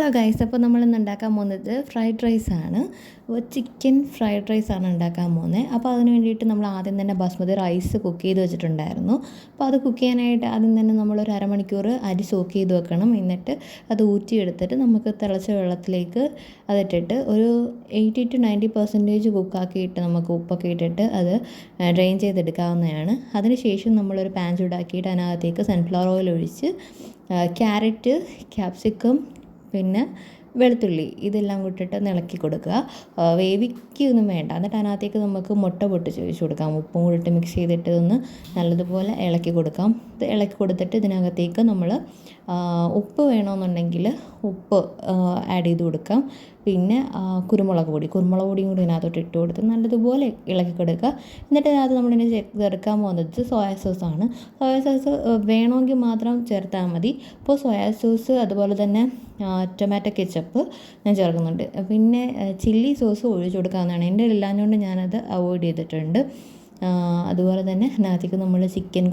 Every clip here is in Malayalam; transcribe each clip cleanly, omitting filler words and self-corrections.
ഹലോ ഗൈസ്, അപ്പോൾ നമ്മളിന്ന് ഉണ്ടാക്കാൻ പോകുന്നത് ഫ്രൈഡ് റൈസാണ്. ചിക്കൻ ഫ്രൈഡ് റൈസാണ് ഉണ്ടാക്കാൻ പോകുന്നത്. അപ്പോൾ അതിന് വേണ്ടിയിട്ട് നമ്മൾ ആദ്യം തന്നെ ബസ്മതി റൈസ് കുക്ക് ചെയ്ത് വെച്ചിട്ടുണ്ടായിരുന്നു. അപ്പോൾ അത് കുക്ക് ചെയ്യാനായിട്ട് ആദ്യം തന്നെ നമ്മളൊരു അരമണിക്കൂർ അരി സോക്ക് ചെയ്ത് വെക്കണം. എന്നിട്ട് അത് ഊറ്റിയെടുത്തിട്ട് നമുക്ക് തിളച്ച വെള്ളത്തിലേക്ക് അതിട്ടിട്ട് ഒരു 80-90% കുക്കാക്കിയിട്ട് നമുക്ക് ഉപ്പൊക്കെ ഇട്ടിട്ട് അത് ഡ്രെയിൻ ചെയ്തെടുക്കാവുന്നതാണ്. അതിനുശേഷം നമ്മളൊരു പാൻ ചൂടാക്കിയിട്ട് അതിനകത്തേക്ക് സൺഫ്ലവർ ഓയിൽ ഒഴിച്ച് ക്യാരറ്റ്, ക്യാപ്സിക്കം, പിന്നെ വെളുത്തുള്ളി ഇതെല്ലാം കൂട്ടിയിട്ട് ഒന്ന് ഇളക്കി കൊടുക്കുക. വേവിക്കൊന്നും വേണ്ട. എന്നിട്ട് അതിനകത്തേക്ക് നമുക്ക് മുട്ട പൊട്ടിച്ച് ഒഴിച്ച് കൊടുക്കാം. ഉപ്പും കൂടി ഇട്ട് മിക്സ് ചെയ്തിട്ട് ഒന്ന് നല്ലതുപോലെ ഇളക്കി കൊടുക്കാം. ഇത് ഇളക്കി കൊടുത്തിട്ട് ഇതിനകത്തേക്ക് നമ്മൾ ഉപ്പ് വേണമെന്നുണ്ടെങ്കിൽ ഉപ്പ് ആഡ് ചെയ്ത് കൊടുക്കാം. പിന്നെ കുരുമുളക് പൊടിയും കൂടി ഇതിനകത്തോട്ട് ഇട്ട് കൊടുത്ത് നല്ലതുപോലെ ഇളക്കി കൊടുക്കുക. എന്നിട്ട് അതിനകത്ത് നമ്മളിനി ചേർക്കാൻ പോകുന്നത് സോയാ സോസാണ്. സോയാ സോസ് വേണമെങ്കിൽ മാത്രം ചേർത്താൽ മതി. അപ്പോൾ സോയാ സോസ് അതുപോലെ തന്നെ ടൊമാറ്റോ കെച്ചപ്പ് ഞാൻ ചേർക്കുന്നുണ്ട്. പിന്നെ ചില്ലി സോസ് ഒഴിച്ച് കൊടുക്കാവുന്നതാണ്. എൻ്റെ ഇല്ലാഞ്ഞുകൊണ്ട് ഞാനത് അവോയ്ഡ് ചെയ്തിട്ടുണ്ട്. അതുപോലെ തന്നെ അതിനകത്തേക്ക് നമ്മൾ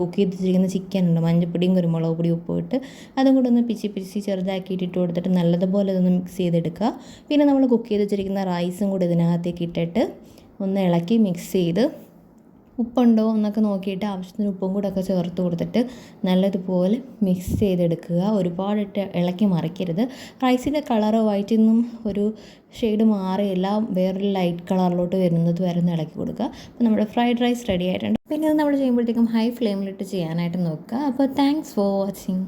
കുക്ക് ചെയ്ത് വെച്ചിരിക്കുന്ന ചിക്കൻ ഉണ്ട്, മഞ്ഞൾപ്പൊടിയും കുരുമുളക് പൊടിയും ഉപ്പ് ഇട്ട് അതും കൂടെ ഒന്ന് പിച്ചി ചെറുതാക്കിയിട്ട് ഇട്ട് കൊടുത്തിട്ട് നല്ലതുപോലെ ഇതൊന്ന് മിക്സ് ചെയ്തെടുക്കുക. പിന്നെ നമ്മൾ കുക്ക് ചെയ്ത് വെച്ചിരിക്കുന്ന റൈസും കൂടി ഇതിനകത്തേക്ക് ഇട്ടിട്ട് ഒന്ന് ഇളക്കി മിക്സ് ചെയ്ത് ഉപ്പുണ്ടോ എന്നൊക്കെ നോക്കിയിട്ട് ആവശ്യത്തിന് ഉപ്പും കൂടെ ഒക്കെ ചേർത്ത് കൊടുത്തിട്ട് നല്ലതുപോലെ മിക്സ് ചെയ്തെടുക്കുക. ഒരുപാടിട്ട് ഇളക്കി മറിക്കരുത്. റൈസിൻ്റെ കളറ് വൈറ്റിൽ നിന്നും ഒരു ഷെയ്ഡ് മാറിയില്ല, വേറൊരു ലൈറ്റ് കളറിലോട്ട് വരുന്നത് വരെ ഒന്ന് ഇളക്കി കൊടുക്കുക. അപ്പോൾ നമ്മുടെ ഫ്രൈഡ് റൈസ് റെഡി ആയിട്ടുണ്ട്. പിന്നെ അത് നമ്മൾ ചെയ്യുമ്പോഴത്തേക്കും ഹൈ ഫ്ലെയിമിലിട്ട് ചെയ്യാനായിട്ട് നോക്കുക. അപ്പോൾ താങ്ക്സ് ഫോർ വാച്ചിങ്.